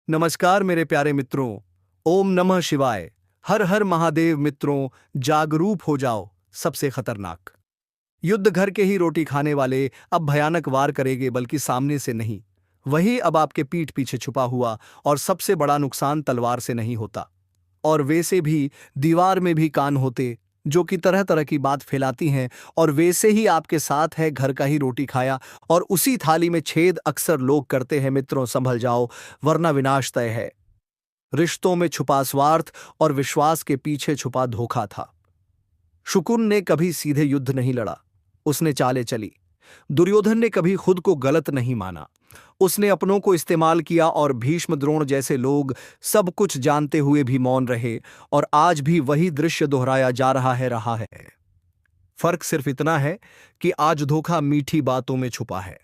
नमस्कार मेरे प्यारे मित्रों। ओम नमः शिवाय। हर हर महादेव मित्रों, जागरूक हो जाओ। सबसे खतरनाक युद्ध घर के ही रोटी खाने वाले अब भयानक वार करेंगे, बल्कि सामने से नहीं। वही अब आपके पीठ पीछे छुपा हुआ। और सबसे बड़ा नुकसान तलवार से नहीं होता, और वैसे भी दीवार में भी कान होते, जो कि तरह तरह की बात फैलाती हैं। और वैसे ही आपके साथ है घर का ही रोटी खाया, और उसी थाली में छेद अक्सर लोग करते हैं। मित्रों, संभल जाओ, वरना विनाश तय है। रिश्तों में छुपा स्वार्थ और विश्वास के पीछे छुपा धोखा था। शुकुन ने कभी सीधे युद्ध नहीं लड़ा, उसने चालें चली। दुर्योधन ने कभी खुद को गलत नहीं माना, उसने अपनों को इस्तेमाल किया। और भीष्म द्रोण जैसे लोग सब कुछ जानते हुए भी मौन रहे। और आज भी वही दृश्य दोहराया जा रहा है। फर्क सिर्फ इतना है कि आज धोखा मीठी बातों में छुपा है,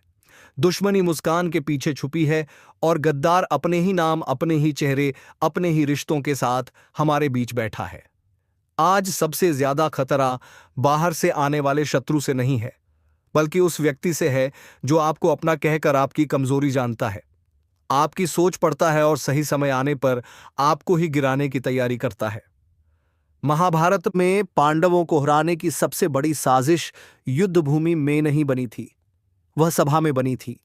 दुश्मनी मुस्कान के पीछे छुपी है, और गद्दार अपने ही नाम, अपने ही चेहरे, अपने ही रिश्तों के साथ हमारे बीच बैठा है। आज सबसे ज्यादा खतरा बाहर से आने वाले शत्रु से नहीं है, बल्कि उस व्यक्ति से है जो आपको अपना कहकर आपकी कमजोरी जानता है, आपकी सोच पढ़ता है, और सही समय आने पर आपको ही गिराने की तैयारी करता है। महाभारत में पांडवों को हराने की सबसे बड़ी साजिश युद्ध भूमि में नहीं बनी थी, वह सभा में बनी थी।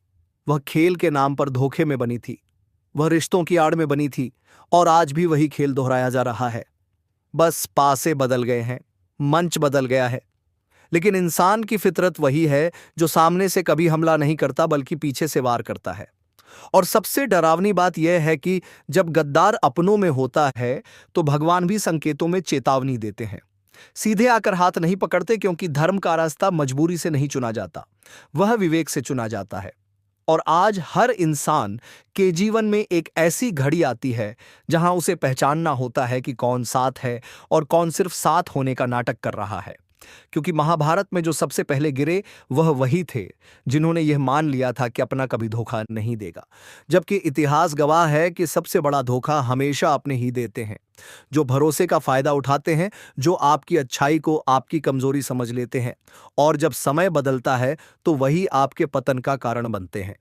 वह खेल के नाम पर धोखे में बनी थी, वह रिश्तों की आड़ में बनी थी। और आज भी वही खेल दोहराया जा रहा है। बस पासे बदल गए हैं, मंच बदल गया है, लेकिन इंसान की फितरत वही है, जो सामने से कभी हमला नहीं करता, बल्कि पीछे से वार करता है। और सबसे डरावनी बात यह है कि जब गद्दार अपनों में होता है, तो भगवान भी संकेतों में चेतावनी देते हैं। सीधे आकर हाथ नहीं पकड़ते, क्योंकि धर्म का रास्ता मजबूरी से नहीं चुना जाता, वह विवेक से चुना जाता है। और आज हर इंसान के जीवन में एक ऐसी घड़ी आती है जहां उसे पहचानना होता है कि कौन साथ है और कौन सिर्फ साथ होने का नाटक कर रहा है। क्योंकि महाभारत में जो सबसे पहले गिरे, वह वही थे जिन्होंने यह मान लिया था कि अपना कभी धोखा नहीं देगा। जबकि इतिहास गवाह है कि सबसे बड़ा धोखा हमेशा अपने ही देते हैं, जो भरोसे का फायदा उठाते हैं, जो आपकी अच्छाई को आपकी कमजोरी समझ लेते हैं। और जब समय बदलता है, तो वही आपके पतन का कारण बनते हैं।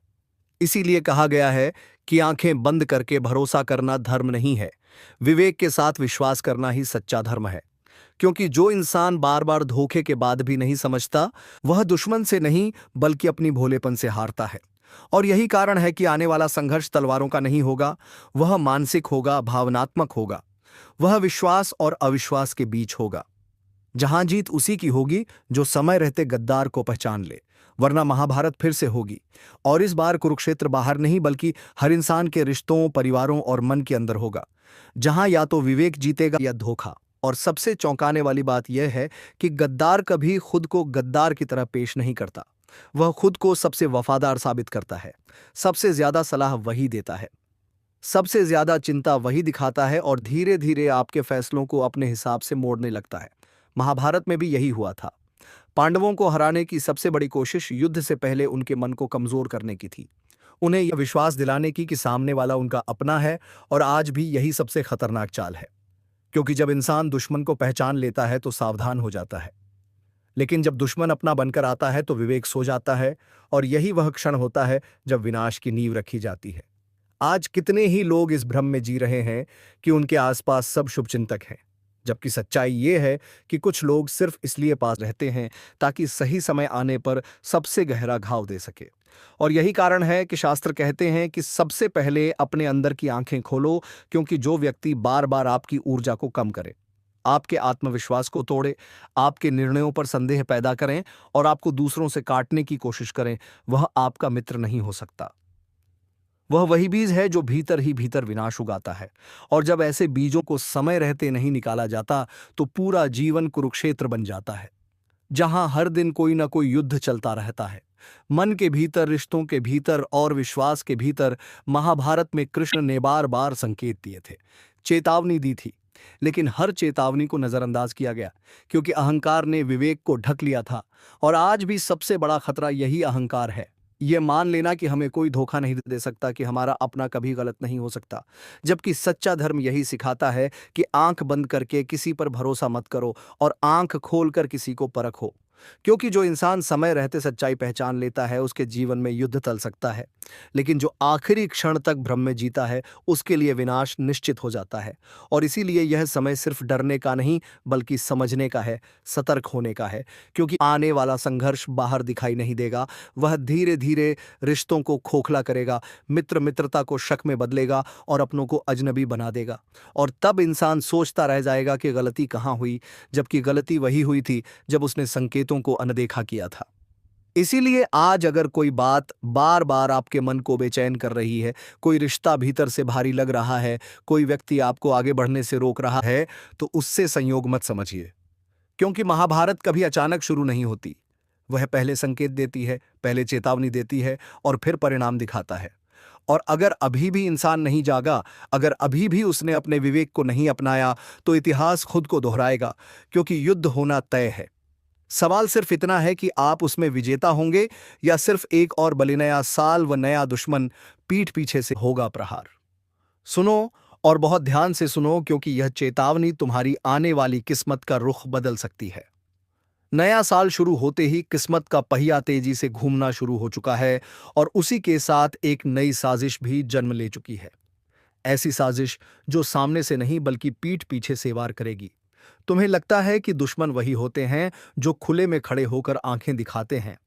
इसीलिए कहा गया है कि आंखें बंद करके भरोसा करना धर्म नहीं है, विवेक के साथ विश्वास करना ही सच्चा धर्म है। क्योंकि जो इंसान बार बार धोखे के बाद भी नहीं समझता, वह दुश्मन से नहीं, बल्कि अपनी भोलेपन से हारता है। और यही कारण है कि आने वाला संघर्ष तलवारों का नहीं होगा, वह मानसिक होगा, भावनात्मक होगा। वह विश्वास और अविश्वास के बीच होगा, जहां जीत उसी की होगी जो समय रहते गद्दार को पहचान ले। वरना महाभारत फिर से होगी। और इस बार कुरुक्षेत्र बाहर नहीं, बल्कि हर इंसान के रिश्तों, परिवारों और मन के अंदर होगा, जहां या तो विवेक जीतेगा या धोखा। और सबसे चौंकाने वाली बात यह है कि गद्दार कभी खुद को गद्दार की तरह पेश नहीं करता, वह खुद को सबसे वफादार साबित करता है। सबसे ज्यादा सलाह वही देता है, सबसे ज्यादा चिंता वही दिखाता है, और धीरे धीरे आपके फैसलों को अपने हिसाब से मोड़ने लगता है। महाभारत में भी यही हुआ था। पांडवों को हराने की सबसे बड़ी कोशिश युद्ध से पहले उनके मन को कमजोर करने की थी, उन्हें यह विश्वास दिलाने की कि सामने वाला उनका अपना है। और आज भी यही सबसे खतरनाक चाल है, क्योंकि जब इंसान दुश्मन को पहचान लेता है तो सावधान हो जाता है, लेकिन जब दुश्मन अपना बनकर आता है तो विवेक सो जाता है। और यही वह क्षण होता है जब विनाश की नींव रखी जाती है। आज कितने ही लोग इस भ्रम में जी रहे हैं कि उनके आसपास सब शुभचिंतक हैं, जबकि सच्चाई ये है कि कुछ लोग सिर्फ इसलिए पास रहते हैं ताकि सही समय आने पर सबसे गहरा घाव दे सके। और यही कारण है कि शास्त्र कहते हैं कि सबसे पहले अपने अंदर की आंखें खोलो, क्योंकि जो व्यक्ति बार बार आपकी ऊर्जा को कम करे, आपके आत्मविश्वास को तोड़े, आपके निर्णयों पर संदेह पैदा करें और आपको दूसरों से काटने की कोशिश करें, वह आपका मित्र नहीं हो सकता। वह वही बीज है जो भीतर ही भीतर विनाश उगाता है। और जब ऐसे बीजों को समय रहते नहीं निकाला जाता, तो पूरा जीवन कुरुक्षेत्र बन जाता है, जहां हर दिन कोई ना कोई युद्ध चलता रहता है। मन के भीतर, रिश्तों के भीतर और विश्वास के भीतर। महाभारत में कृष्ण ने बार बार संकेत दिए थे, चेतावनी दी थी, लेकिन हर चेतावनी को नजरअंदाज किया गया, क्योंकि अहंकार ने विवेक को ढक लिया था। और आज भी सबसे बड़ा खतरा यही अहंकार है, यह मान लेना कि हमें कोई धोखा नहीं दे सकता, कि हमारा अपना कभी गलत नहीं हो सकता। जबकि सच्चा धर्म यही सिखाता है कि आंख बंद करके किसी पर भरोसा मत करो, और आंख खोलकर किसी को परखो। क्योंकि जो इंसान समय रहते सच्चाई पहचान लेता है उसके जीवन में युद्ध टल सकता है, लेकिन जो आखिरी क्षण तक भ्रम में जीता है उसके लिए विनाश निश्चित हो जाता है। और इसीलिए यह समय सिर्फ डरने का नहीं बल्कि समझने का है, सतर्क होने का है, क्योंकि आने वाला संघर्ष बाहर दिखाई नहीं देगा। वह धीरे धीरे रिश्तों को खोखला करेगा, मित्र मित्रता को शक में बदलेगा और अपनों को अजनबी बना देगा। और तब इंसान सोचता रह जाएगा कि गलती कहाँ हुई, जबकि गलती वही हुई थी जब उसने संकेतों को अनदेखा किया था। इसीलिए आज अगर कोई बात बार बार आपके मन को बेचैन कर रही है, कोई रिश्ता भीतर से भारी लग रहा है, कोई व्यक्ति आपको आगे बढ़ने से रोक रहा है, तो उससे संयोग मत समझिए। क्योंकि महाभारत कभी अचानक शुरू नहीं होती। वह पहले संकेत देती है, पहले चेतावनी देती है और फिर परिणाम दिखाता है। और अगर अभी भी इंसान नहीं जागा, अगर अभी भी उसने अपने विवेक को नहीं अपनाया, तो इतिहास खुद को दोहराएगा, क्योंकि युद्ध होना तय है। सवाल सिर्फ इतना है कि आप उसमें विजेता होंगे या सिर्फ एक और बलिनया साल व नया दुश्मन पीठ पीछे से होगा प्रहार। सुनो, और बहुत ध्यान से सुनो, क्योंकि यह चेतावनी तुम्हारी आने वाली किस्मत का रुख बदल सकती है। नया साल शुरू होते ही किस्मत का पहिया तेजी से घूमना शुरू हो चुका है और उसी के साथ एक नई साजिश भी जन्म ले चुकी है। ऐसी साजिश जो सामने से नहीं बल्कि पीठ पीछे से वार करेगी। तुम्हें लगता है कि दुश्मन वही होते हैं जो खुले में खड़े होकर आंखें दिखाते हैं,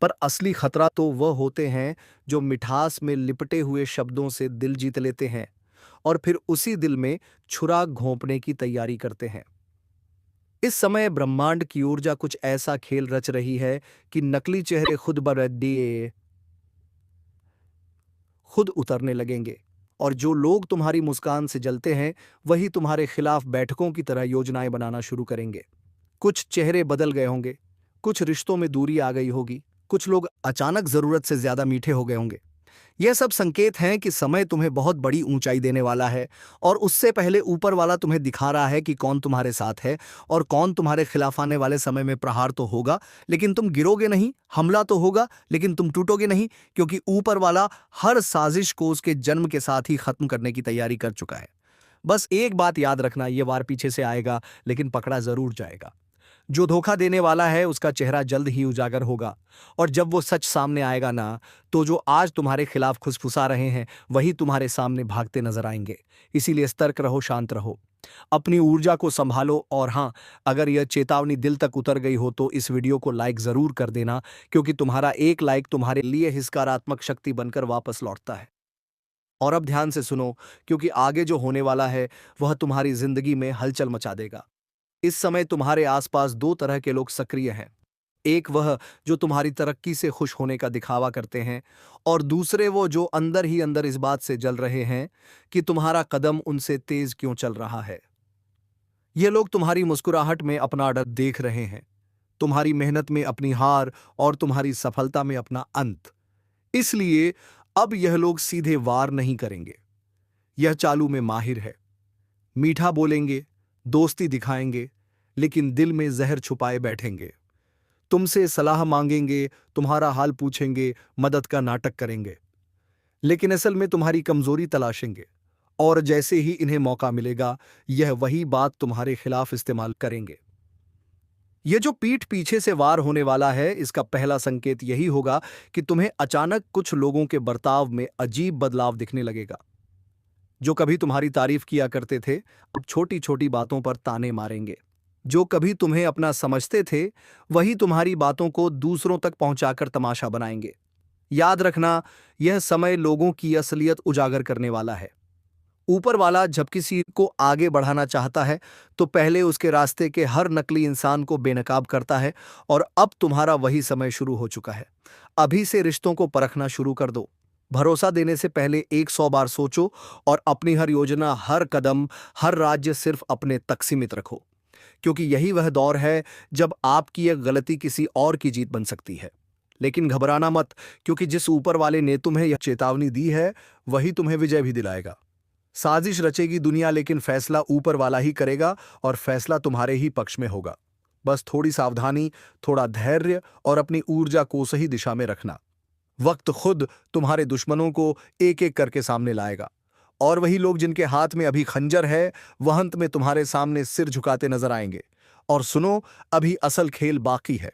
पर असली खतरा तो वह होते हैं जो मिठास में लिपटे हुए शब्दों से दिल जीत लेते हैं और फिर उसी दिल में छुरा घोंपने की तैयारी करते हैं। इस समय ब्रह्मांड की ऊर्जा कुछ ऐसा खेल रच रही है कि नकली चेहरे खुद ब खुद उतरने लगेंगे और जो लोग तुम्हारी मुस्कान से जलते हैं वही तुम्हारे खिलाफ बैठकों की तरह योजनाएं बनाना शुरू करेंगे। कुछ चेहरे बदल गए होंगे, कुछ रिश्तों में दूरी आ गई होगी, कुछ लोग अचानक जरूरत से ज्यादा मीठे हो गए होंगे। यह सब संकेत हैं कि समय तुम्हें बहुत बड़ी ऊंचाई देने वाला है और उससे पहले ऊपर वाला तुम्हें दिखा रहा है कि कौन तुम्हारे साथ है और कौन तुम्हारे खिलाफ। आने वाले समय में प्रहार तो होगा लेकिन तुम गिरोगे नहीं, हमला तो होगा लेकिन तुम टूटोगे नहीं, क्योंकि ऊपर वाला हर साजिश को उसके जन्म के साथ ही खत्म करने की तैयारी कर चुका है। बस एक बात याद रखना, यह वार पीछे से आएगा लेकिन पकड़ा जरूर जाएगा। जो धोखा देने वाला है उसका चेहरा जल्द ही उजागर होगा और जब वो सच सामने आएगा ना, तो जो आज तुम्हारे खिलाफ खुसफुसा रहे हैं वही तुम्हारे सामने भागते नजर आएंगे। इसीलिए सतर्क रहो, शांत रहो, अपनी ऊर्जा को संभालो। और हाँ, अगर यह चेतावनी दिल तक उतर गई हो तो इस वीडियो को लाइक जरूर कर देना, क्योंकि तुम्हारा एक लाइक तुम्हारे लिए सकारात्मक शक्ति बनकर वापस लौटता है। और अब ध्यान से सुनो, क्योंकि आगे जो होने वाला है वह तुम्हारी जिंदगी में हलचल मचा देगा। इस समय तुम्हारे आसपास दो तरह के लोग सक्रिय हैं। एक वह जो तुम्हारी तरक्की से खुश होने का दिखावा करते हैं और दूसरे वो जो अंदर ही अंदर इस बात से जल रहे हैं कि तुम्हारा कदम उनसे तेज क्यों चल रहा है। ये लोग तुम्हारी मुस्कुराहट में अपना डर देख रहे हैं, तुम्हारी मेहनत में अपनी हार और तुम्हारी सफलता में अपना अंत। इसलिए अब यह लोग सीधे वार नहीं करेंगे, यह चालू में माहिर है। मीठा बोलेंगे, दोस्ती दिखाएंगे, लेकिन दिल में जहर छुपाए बैठेंगे। तुमसे सलाह मांगेंगे, तुम्हारा हाल पूछेंगे, मदद का नाटक करेंगे, लेकिन असल में तुम्हारी कमजोरी तलाशेंगे। और जैसे ही इन्हें मौका मिलेगा यह वही बात तुम्हारे खिलाफ इस्तेमाल करेंगे। यह जो पीठ पीछे से वार होने वाला है, इसका पहला संकेत यही होगा कि तुम्हें अचानक कुछ लोगों के बर्ताव में अजीब बदलाव दिखने लगेगा। जो कभी तुम्हारी तारीफ किया करते थे अब छोटी छोटी बातों पर ताने मारेंगे। जो कभी तुम्हें अपना समझते थे वही तुम्हारी बातों को दूसरों तक पहुंचाकर तमाशा बनाएंगे। याद रखना, यह समय लोगों की असलियत उजागर करने वाला है। ऊपर वाला जब किसी को आगे बढ़ाना चाहता है तो पहले उसके रास्ते के हर नकली इंसान को बेनकाब करता है और अब तुम्हारा वही समय शुरू हो चुका है। अभी से रिश्तों को परखना शुरू कर दो। भरोसा देने से पहले 100 बार सोचो और अपनी हर योजना, हर कदम, हर राज्य सिर्फ अपने तक सीमित रखो, क्योंकि यही वह दौर है जब आपकी एक गलती किसी और की जीत बन सकती है। लेकिन घबराना मत, क्योंकि जिस ऊपर वाले ने तुम्हें यह चेतावनी दी है वही तुम्हें विजय भी दिलाएगा। साजिश रचेगी दुनिया, लेकिन फैसला ऊपर वाला ही करेगा और फैसला तुम्हारे ही पक्ष में होगा। बस थोड़ी सावधानी, थोड़ा धैर्य और अपनी ऊर्जा को सही दिशा में रखना। वक्त खुद तुम्हारे दुश्मनों को एक एक करके सामने लाएगा और वही लोग जिनके हाथ में अभी खंजर है वह अंत में तुम्हारे सामने सिर झुकाते नजर आएंगे। और सुनो, अभी असल खेल बाकी है,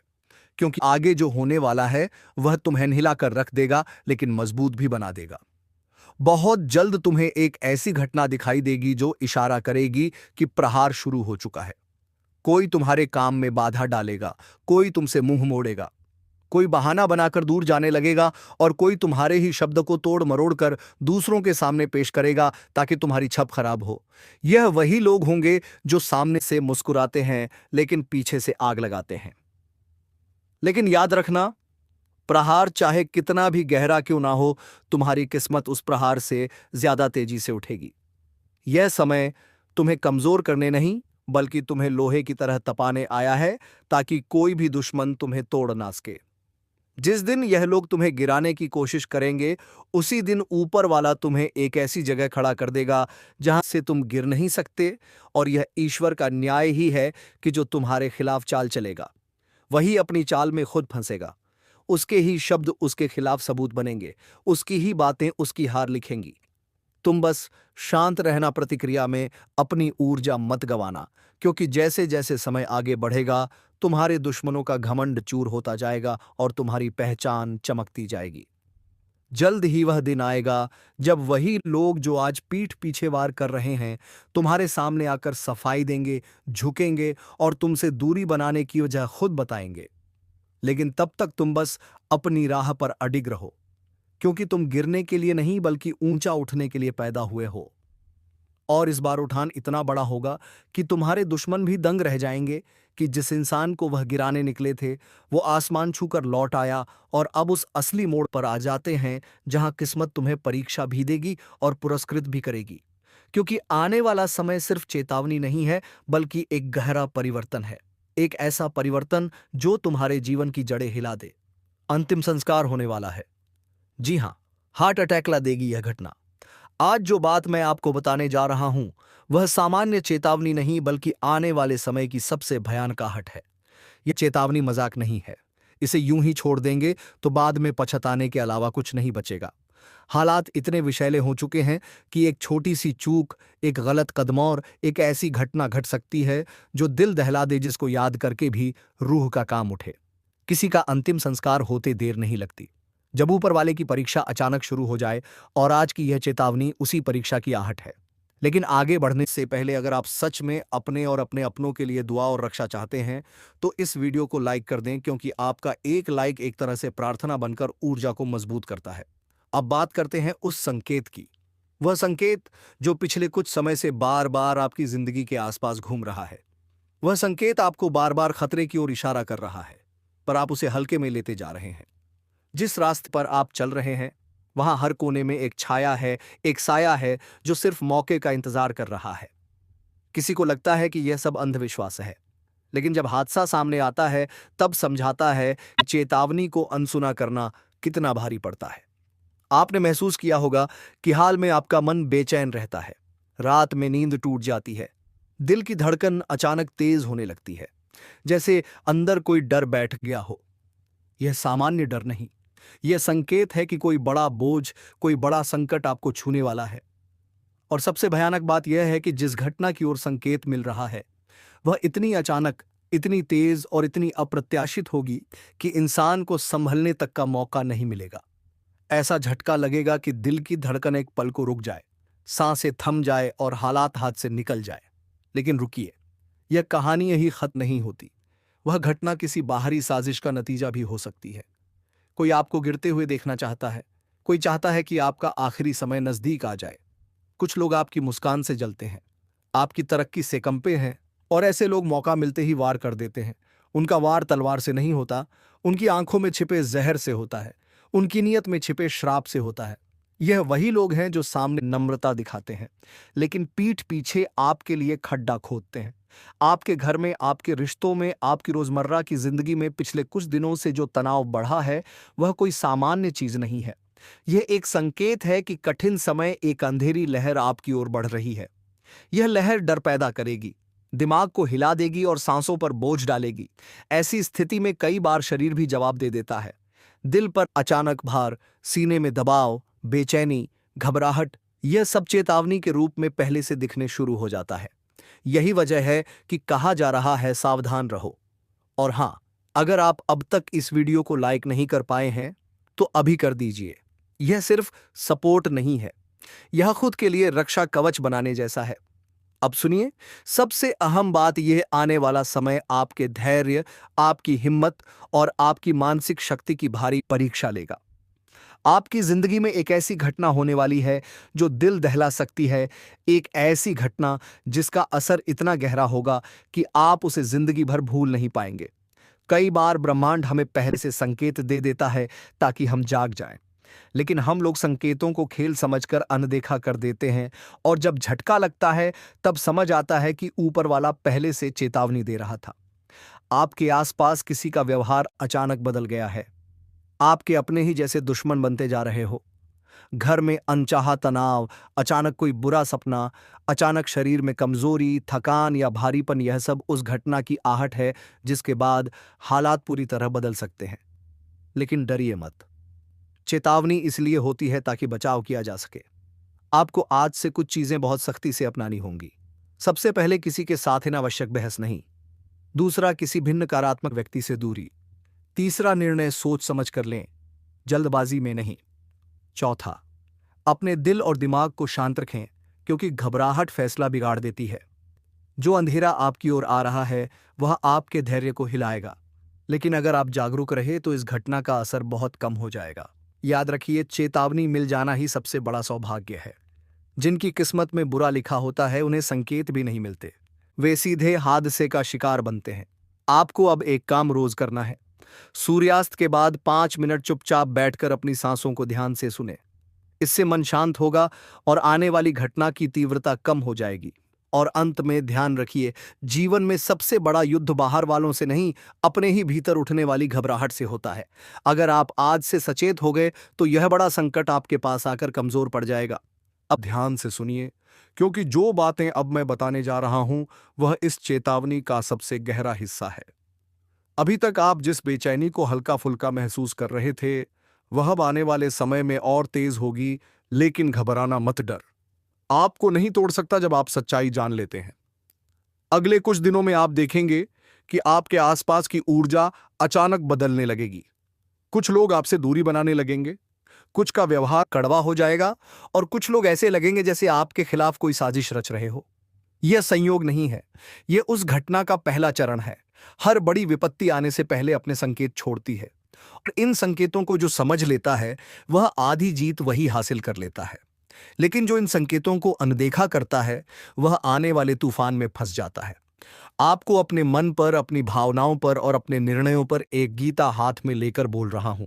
क्योंकि आगे जो होने वाला है वह तुम्हें हिला कर रख देगा, लेकिन मजबूत भी बना देगा। बहुत जल्द तुम्हें एक ऐसी घटना दिखाई देगी जो इशारा करेगी कि प्रहार शुरू हो चुका है। कोई तुम्हारे काम में बाधा डालेगा, कोई तुमसे मुंह मोड़ेगा, कोई बहाना बनाकर दूर जाने लगेगा, और कोई तुम्हारे ही शब्द को तोड़ मरोड़ कर दूसरों के सामने पेश करेगा ताकि तुम्हारी छप खराब हो। यह वही लोग होंगे जो सामने से मुस्कुराते हैं लेकिन पीछे से आग लगाते हैं। लेकिन याद रखना, प्रहार चाहे कितना भी गहरा क्यों ना हो, तुम्हारी किस्मत उस प्रहार से ज्यादा तेजी से उठेगी। यह समय तुम्हें कमजोर करने नहीं, बल्कि तुम्हें लोहे की तरह तपाने आया है, ताकि कोई भी दुश्मन तुम्हें तोड़ ना सके। जिस दिन यह लोग तुम्हें गिराने की कोशिश करेंगे, उसी दिन ऊपर वाला तुम्हें एक ऐसी जगह खड़ा कर देगा जहां से तुम गिर नहीं सकते, और यह ईश्वर का न्याय ही है कि जो तुम्हारे खिलाफ चाल चलेगा वही अपनी चाल में खुद फंसेगा। उसके ही शब्द उसके खिलाफ सबूत बनेंगे, उसकी ही बातें उसकी हार लिखेंगी। तुम बस शांत रहना, प्रतिक्रिया में अपनी ऊर्जा मत गंवाना, क्योंकि जैसे जैसे समय आगे बढ़ेगा तुम्हारे दुश्मनों का घमंड चूर होता जाएगा और तुम्हारी पहचान चमकती जाएगी। जल्द ही वह दिन आएगा जब वही लोग जो आज पीठ पीछे वार कर रहे हैं तुम्हारे सामने आकर सफाई देंगे, झुकेंगे और तुमसे दूरी बनाने की वजह खुद बताएंगे। लेकिन तब तक तुम बस अपनी राह पर अडिग रहो, क्योंकि तुम गिरने के लिए नहीं बल्कि ऊंचा उठने के लिए पैदा हुए हो। और इस बार उठान इतना बड़ा होगा कि तुम्हारे दुश्मन भी दंग रह जाएंगे कि जिस इंसान को वह गिराने निकले थे वो आसमान छूकर लौट आया, और अब उस असली मोड़ पर आ जाते हैं जहां किस्मत तुम्हें परीक्षा भी देगी और पुरस्कृत भी करेगी। क्योंकि आने वाला समय सिर्फ चेतावनी नहीं है, बल्कि एक गहरा परिवर्तन है। एक ऐसा परिवर्तन जो तुम्हारे जीवन की जड़ें हिला दे। अंतिम संस्कार होने वाला है। जी हां, हार्ट अटैक ला देगी यह घटना। आज जो बात मैं आपको बताने जा रहा हूं वह सामान्य चेतावनी नहीं, बल्कि आने वाले समय की सबसे भयानक आहट है। यह चेतावनी मजाक नहीं है। इसे यूं ही छोड़ देंगे तो बाद में पछताने के अलावा कुछ नहीं बचेगा। हालात इतने विषैले हो चुके हैं कि एक छोटी सी चूक, एक गलत कदम और एक ऐसी घटना घट सकती है जो दिल दहला दे, जिसको याद करके भी रूह का काम उठे। किसी का अंतिम संस्कार होते देर नहीं लगती, जब ऊपर वाले की परीक्षा अचानक शुरू हो जाए, और आज की यह चेतावनी उसी परीक्षा की आहट है। लेकिन आगे बढ़ने से पहले अगर आप सच में अपने और अपने अपनों के लिए दुआ और रक्षा चाहते हैं तो इस वीडियो को लाइक कर दें, क्योंकि आपका एक लाइक एक तरह से प्रार्थना बनकर ऊर्जा को मजबूत करता है। अब बात करते हैं उस संकेत की, वह संकेत जो पिछले कुछ समय से बार बार आपकी जिंदगी के आसपास घूम रहा है। वह संकेत आपको बार बार खतरे की ओर इशारा कर रहा है, पर आप उसे हल्के में लेते जा रहे हैं। जिस रास्ते पर आप चल रहे हैं वहां हर कोने में एक छाया है, एक साया है जो सिर्फ मौके का इंतजार कर रहा है। किसी को लगता है कि यह सब अंधविश्वास है, लेकिन जब हादसा सामने आता है तब समझाता है कि चेतावनी को अनसुना करना कितना भारी पड़ता है। आपने महसूस किया होगा कि हाल में आपका मन बेचैन रहता है, रात में नींद टूट जाती है, दिल की धड़कन अचानक तेज होने लगती है, जैसे अंदर कोई डर बैठ गया हो। यह सामान्य डर नहीं, यह संकेत है कि कोई बड़ा बोझ, कोई बड़ा संकट आपको छूने वाला है। और सबसे भयानक बात यह है कि जिस घटना की ओर संकेत मिल रहा है वह इतनी अचानक, इतनी तेज और इतनी अप्रत्याशित होगी कि इंसान को संभलने तक का मौका नहीं मिलेगा। ऐसा झटका लगेगा कि दिल की धड़कन एक पल को रुक जाए, सांसें थम जाए और हालात हाथ से निकल जाए। लेकिन रुकिए, यह कहानी यही खत्म नहीं होती। वह घटना किसी बाहरी साजिश का नतीजा भी हो सकती है। कोई आपको गिरते हुए देखना चाहता है, कोई चाहता है कि आपका आखिरी समय नजदीक आ जाए। कुछ लोग आपकी मुस्कान से जलते हैं, आपकी तरक्की से कंपे हैं, और ऐसे लोग मौका मिलते ही वार कर देते हैं। उनका वार तलवार से नहीं होता, उनकी आंखों में छिपे जहर से होता है, उनकी नीयत में छिपे श्राप से होता है। यह वही लोग हैं जो सामने नम्रता दिखाते हैं, लेकिन पीठ पीछे आपके लिए खड्डा खोदते हैं। आपके घर में, आपके रिश्तों में, आपकी रोजमर्रा की जिंदगी में पिछले कुछ दिनों से जो तनाव बढ़ा है वह कोई सामान्य चीज नहीं है। यह एक संकेत है कि कठिन समय, एक अंधेरी लहर आपकी ओर बढ़ रही है। यह लहर डर पैदा करेगी, दिमाग को हिला देगी और सांसों पर बोझ डालेगी। ऐसी स्थिति में कई बार शरीर भी जवाब दे देता है। दिल पर अचानक भार, सीने में दबाव, बेचैनी, घबराहट, यह सब चेतावनी के रूप में पहले से दिखने शुरू हो जाता है। यही वजह है कि कहा जा रहा है सावधान रहो। और हाँ, अगर आप अब तक इस वीडियो को लाइक नहीं कर पाए हैं तो अभी कर दीजिए। यह सिर्फ सपोर्ट नहीं है, यह खुद के लिए रक्षा कवच बनाने जैसा है। अब सुनिए, सबसे अहम बात यह, आने वाला समय आपके धैर्य, आपकी हिम्मत और आपकी मानसिक शक्ति की भारी परीक्षा लेगा। आपकी जिंदगी में एक ऐसी घटना होने वाली है जो दिल दहला सकती है, एक ऐसी घटना जिसका असर इतना गहरा होगा कि आप उसे जिंदगी भर भूल नहीं पाएंगे। कई बार ब्रह्मांड हमें पहले से संकेत दे देता है ताकि हम जाग जाएं, लेकिन हम लोग संकेतों को खेल समझकर अनदेखा कर देते हैं, और जब झटका लगता है तब समझ आता है कि ऊपर वाला पहले से चेतावनी दे रहा था। आपके आसपास किसी का व्यवहार अचानक बदल गया है, आपके अपने ही जैसे दुश्मन बनते जा रहे हो। घर में अनचाहा तनाव, अचानक कोई बुरा सपना, अचानक शरीर में कमजोरी, थकान या भारीपन, यह सब उस घटना की आहट है जिसके बाद हालात पूरी तरह बदल सकते हैं। लेकिन डरिए मत, चेतावनी इसलिए होती है ताकि बचाव किया जा सके। आपको आज से कुछ चीजें बहुत सख्ती से अपनानी होंगी। सबसे पहले, किसी के साथ अनावश्यक बहस नहीं। दूसरा, किसी भिन्न नकारात्मक व्यक्ति से दूरी। तीसरा, निर्णय सोच समझ कर लें, जल्दबाजी में नहीं। चौथा, अपने दिल और दिमाग को शांत रखें, क्योंकि घबराहट फैसला बिगाड़ देती है। जो अंधेरा आपकी ओर आ रहा है वह आपके धैर्य को हिलाएगा, लेकिन अगर आप जागरूक रहे तो इस घटना का असर बहुत कम हो जाएगा। याद रखिए, चेतावनी मिल जाना ही सबसे बड़ा सौभाग्य है। जिनकी किस्मत में बुरा लिखा होता है उन्हें संकेत भी नहीं मिलते, वे सीधे हादसे का शिकार बनते हैं। आपको अब एक काम रोज करना है। सूर्यास्त के बाद 5 मिनट चुपचाप बैठकर अपनी सांसों को ध्यान से सुने। इससे मन शांत होगा और आने वाली घटना की तीव्रता कम हो जाएगी। और अंत में ध्यान रखिए, जीवन में सबसे बड़ा युद्ध बाहर वालों से नहीं, अपने ही भीतर उठने वाली घबराहट से होता है। अगर आप आज से सचेत हो गए तो यह बड़ा संकट आपके पास आकर कमजोर पड़ जाएगा। अब ध्यान से सुनिए, क्योंकि जो बातें अब मैं बताने जा रहा हूं वह इस चेतावनी का सबसे गहरा हिस्सा है। अभी तक आप जिस बेचैनी को हल्का फुल्का महसूस कर रहे थे वह अब आने वाले समय में और तेज होगी। लेकिन घबराना मत, डर आपको नहीं तोड़ सकता जब आप सच्चाई जान लेते हैं। अगले कुछ दिनों में आप देखेंगे कि आपके आसपास की ऊर्जा अचानक बदलने लगेगी। कुछ लोग आपसे दूरी बनाने लगेंगे, कुछ का व्यवहार कड़वा हो जाएगा, और कुछ लोग ऐसे लगेंगे जैसे आपके खिलाफ कोई साजिश रच रहे हो। यह संयोग नहीं है, यह उस घटना का पहला चरण है। हर बड़ी विपत्ति आने से पहले अपने संकेत छोड़ती है, और इन संकेतों को जो समझ लेता है वह आधी जीत वही हासिल कर लेता है। लेकिन जो इन संकेतों को अनदेखा करता है वह आने वाले तूफान में फंस जाता है। आपको अपने मन पर, अपनी भावनाओं पर और अपने निर्णयों पर एक गीता हाथ में लेकर बोल रहा हूं।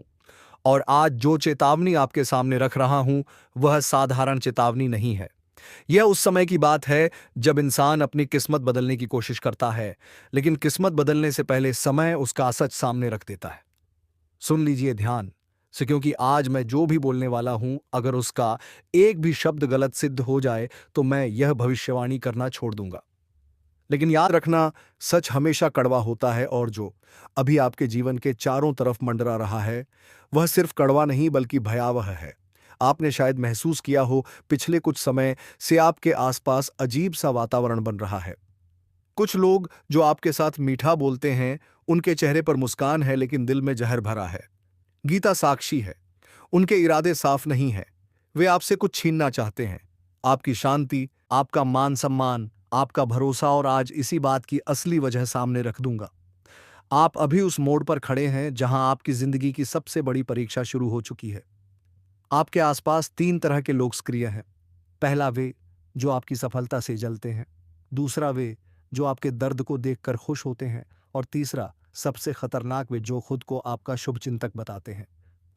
और आज जो चेतावनी आपके सामने रख रहा हूं वह साधारण चेतावनी नहीं है। यह उस समय की बात है जब इंसान अपनी किस्मत बदलने की कोशिश करता है, लेकिन किस्मत बदलने से पहले समय उसका सच सामने रख देता है। सुन लीजिए ध्यान से, क्योंकि आज मैं जो भी बोलने वाला हूं अगर उसका एक भी शब्द गलत सिद्ध हो जाए तो मैं यह भविष्यवाणी करना छोड़ दूंगा। लेकिन याद रखना, सच हमेशा कड़वा होता है, और जो अभी आपके जीवन के चारों तरफ मंडरा रहा है वह सिर्फ कड़वा नहीं बल्कि भयावह है। आपने शायद महसूस किया हो, पिछले कुछ समय से आपके आसपास अजीब सा वातावरण बन रहा है। कुछ लोग जो आपके साथ मीठा बोलते हैं, उनके चेहरे पर मुस्कान है लेकिन दिल में जहर भरा है। गीता साक्षी है, उनके इरादे साफ नहीं है, वे आपसे कुछ छीनना चाहते हैं, आपकी शांति, आपका मान सम्मान, आपका भरोसा। और आज इसी बात की असली वजह सामने रख दूंगा। आप अभी उस मोड़ पर खड़े हैं जहां आपकी जिंदगी की सबसे बड़ी परीक्षा शुरू हो चुकी है। आपके आसपास 3 तरह के लोग सक्रिय हैं। पहला, वे जो आपकी सफलता से जलते हैं। दूसरा, वे जो आपके दर्द को देखकर खुश होते हैं। और तीसरा, सबसे खतरनाक, वे जो खुद को आपका शुभचिंतक बताते हैं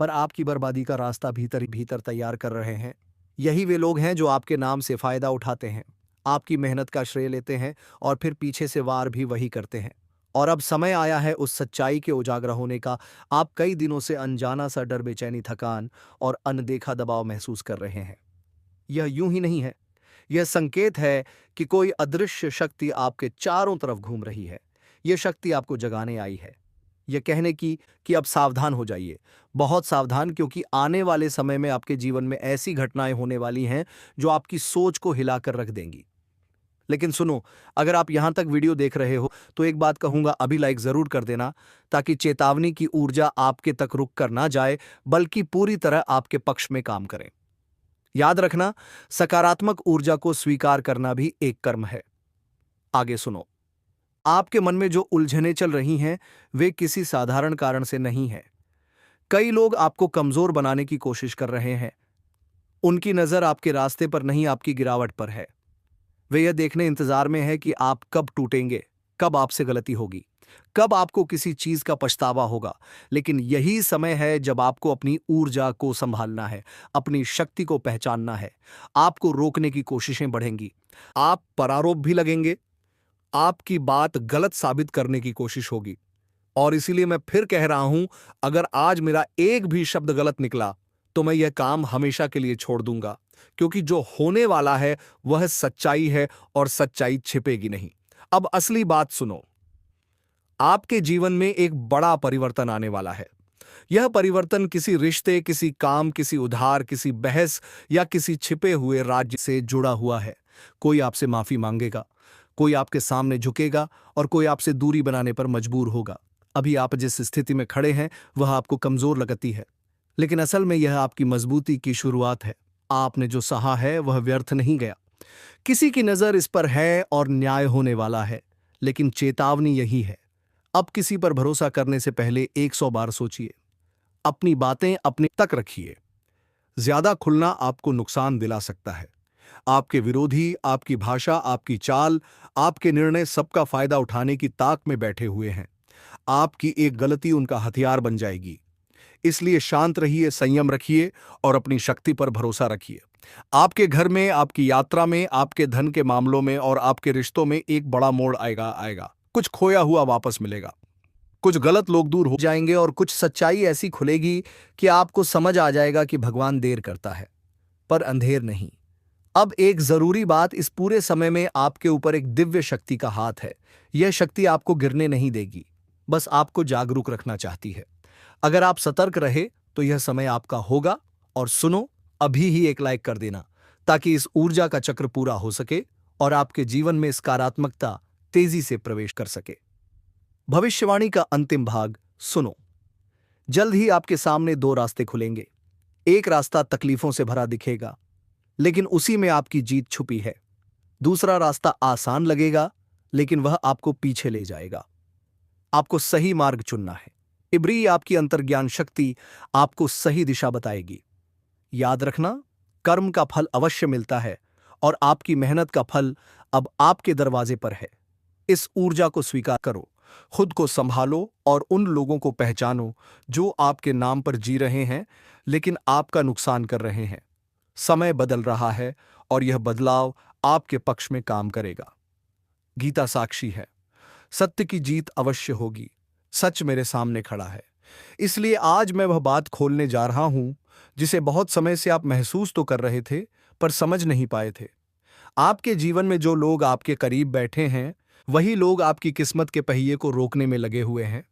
पर आपकी बर्बादी का रास्ता भीतर ही भीतर तैयार कर रहे हैं। यही वे लोग हैं जो आपके नाम से फायदा उठाते हैं, आपकी मेहनत का श्रेय लेते हैं और फिर पीछे से वार भी वही करते हैं। और अब समय आया है उस सच्चाई के उजागर होने का। आप कई दिनों से अनजाना सा डर, बेचैनी, थकान और अनदेखा दबाव महसूस कर रहे हैं। यह यूं ही नहीं है, यह संकेत है कि कोई अदृश्य शक्ति आपके चारों तरफ घूम रही है। यह शक्ति आपको जगाने आई है, यह कहने की कि अब सावधान हो जाइए, बहुत सावधान, क्योंकि आने वाले समय में आपके जीवन में ऐसी घटनाएं होने वाली हैं जो आपकी सोच को हिलाकर रख देंगी। लेकिन सुनो, अगर आप यहां तक वीडियो देख रहे हो तो एक बात कहूंगा, अभी लाइक जरूर कर देना, ताकि चेतावनी की ऊर्जा आपके तक रुक कर ना जाए, बल्कि पूरी तरह आपके पक्ष में काम करे। याद रखना, सकारात्मक ऊर्जा को स्वीकार करना भी एक कर्म है। आगे सुनो, आपके मन में जो उलझनें चल रही हैं, वे किसी साधारण कारण से नहीं है। कई लोग आपको कमजोर बनाने की कोशिश कर रहे हैं। उनकी नजर आपके रास्ते पर नहीं, आपकी गिरावट पर है। वे यह देखने इंतजार में है कि आप कब टूटेंगे, कब आपसे गलती होगी, कब आपको किसी चीज का पछतावा होगा। लेकिन यही समय है जब आपको अपनी ऊर्जा को संभालना है, अपनी शक्ति को पहचानना है। आपको रोकने की कोशिशें बढ़ेंगी, आप पर आरोप भी लगेंगे, आपकी बात गलत साबित करने की कोशिश होगी। और इसीलिए मैं फिर कह रहा हूं, अगर आज मेरा एक भी शब्द गलत निकला तो मैं यह काम हमेशा के लिए छोड़ दूंगा, क्योंकि जो होने वाला है वह सच्चाई है और सच्चाई छिपेगी नहीं। अब असली बात सुनो, आपके जीवन में एक बड़ा परिवर्तन आने वाला है। यह परिवर्तन किसी रिश्ते, किसी काम, किसी उधार, किसी बहस या किसी छिपे हुए राज्य से जुड़ा हुआ है। कोई आपसे माफी मांगेगा, कोई आपके सामने झुकेगा और कोई आपसे दूरी बनाने पर मजबूर होगा। अभी आप जिस स्थिति में खड़े हैं वह आपको कमजोर लगती है, लेकिन असल में यह आपकी मजबूती की शुरुआत है। आपने जो सहा है वह व्यर्थ नहीं गया। किसी की नजर इस पर है और न्याय होने वाला है, लेकिन चेतावनी यही है, अब किसी पर भरोसा करने से पहले 100 बार सोचिए। अपनी बातें अपने तक रखिए। ज्यादा खुलना आपको नुकसान दिला सकता है। आपके विरोधी आपकी भाषा, आपकी चाल, आपके निर्णय सबका फायदा उठाने की ताक में बैठे हुए हैं। आपकी एक गलती उनका हथियार बन जाएगी। इसलिए शांत रहिए, संयम रखिए और अपनी शक्ति पर भरोसा रखिए। आपके घर में, आपकी यात्रा में, आपके धन के मामलों में और आपके रिश्तों में एक बड़ा मोड़ आएगा। कुछ खोया हुआ वापस मिलेगा, कुछ गलत लोग दूर हो जाएंगे और कुछ सच्चाई ऐसी खुलेगी कि आपको समझ आ जाएगा कि भगवान देर करता है पर अंधेर नहीं। अब एक जरूरी बात, इस पूरे समय में आपके ऊपर एक दिव्य शक्ति का हाथ है। यह शक्ति आपको गिरने नहीं देगी, बस आपको जागरूक रखना चाहती है। अगर आप सतर्क रहे तो यह समय आपका होगा। और सुनो, अभी ही एक लाइक कर देना, ताकि इस ऊर्जा का चक्र पूरा हो सके और आपके जीवन में सकारात्मकता तेजी से प्रवेश कर सके। भविष्यवाणी का अंतिम भाग सुनो। जल्द ही आपके सामने 2 रास्ते खुलेंगे। एक रास्ता तकलीफों से भरा दिखेगा, लेकिन उसी में आपकी जीत छुपी है। दूसरा रास्ता आसान लगेगा, लेकिन वह आपको पीछे ले जाएगा। आपको सही मार्ग चुनना है। इब्री आपकी अंतर्ज्ञान शक्ति आपको सही दिशा बताएगी। याद रखना, कर्म का फल अवश्य मिलता है और आपकी मेहनत का फल अब आपके दरवाजे पर है। इस ऊर्जा को स्वीकार करो, खुद को संभालो और उन लोगों को पहचानो जो आपके नाम पर जी रहे हैं लेकिन आपका नुकसान कर रहे हैं। समय बदल रहा है और यह बदलाव आपके पक्ष में काम करेगा। गीता साक्षी है, सत्य की जीत अवश्य होगी। सच मेरे सामने खड़ा है, इसलिए आज मैं वह बात खोलने जा रहा हूं जिसे बहुत समय से आप महसूस तो कर रहे थे पर समझ नहीं पाए थे। आपके जीवन में जो लोग आपके करीब बैठे हैं, वही लोग आपकी किस्मत के पहिए को रोकने में लगे हुए हैं।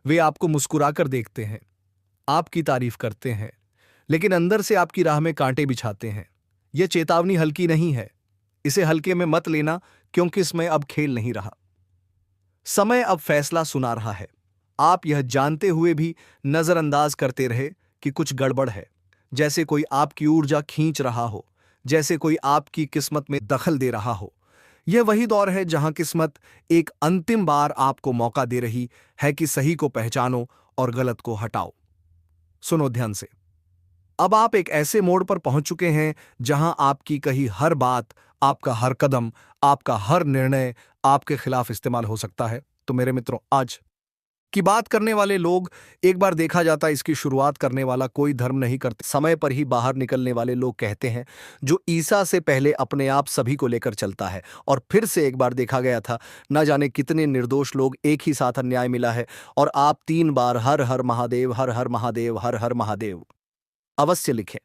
वे आपको मुस्कुराकर देखते हैं, आपकी तारीफ करते हैं, लेकिन अंदर से आपकी राह में कांटे बिछाते हैं। यह चेतावनी हल्की नहीं है, इसे हल्के में मत लेना, क्योंकि इसमें अब खेल नहीं रहा। समय अब फैसला सुना रहा है। आप यह जानते हुए भी नजरअंदाज करते रहे कि कुछ गड़बड़ है, जैसे कोई आपकी ऊर्जा खींच रहा हो, जैसे कोई आपकी किस्मत में दखल दे रहा हो। यह वही दौर है जहां किस्मत एक अंतिम बार आपको मौका दे रही है कि सही को पहचानो और गलत को हटाओ। सुनो ध्यान से, अब आप एक ऐसे मोड़ पर पहुंच चुके हैं जहां आपकी कही हर बात, आपका हर कदम, आपका हर निर्णय आपके खिलाफ इस्तेमाल हो सकता है। तो मेरे मित्रों, आज की बात करने वाले लोग, एक बार देखा जाता इसकी शुरुआत करने वाला कोई धर्म नहीं करते, समय पर ही बाहर निकलने वाले लोग कहते हैं, जो ईसा से पहले अपने आप सभी को लेकर चलता है। और फिर से एक बार देखा गया था, न जाने कितने निर्दोष लोग एक ही साथ अन्याय मिला है। और आप 3 बार हर हर महादेव, हर हर महादेव, हर हर महादेव अवश्य लिखें।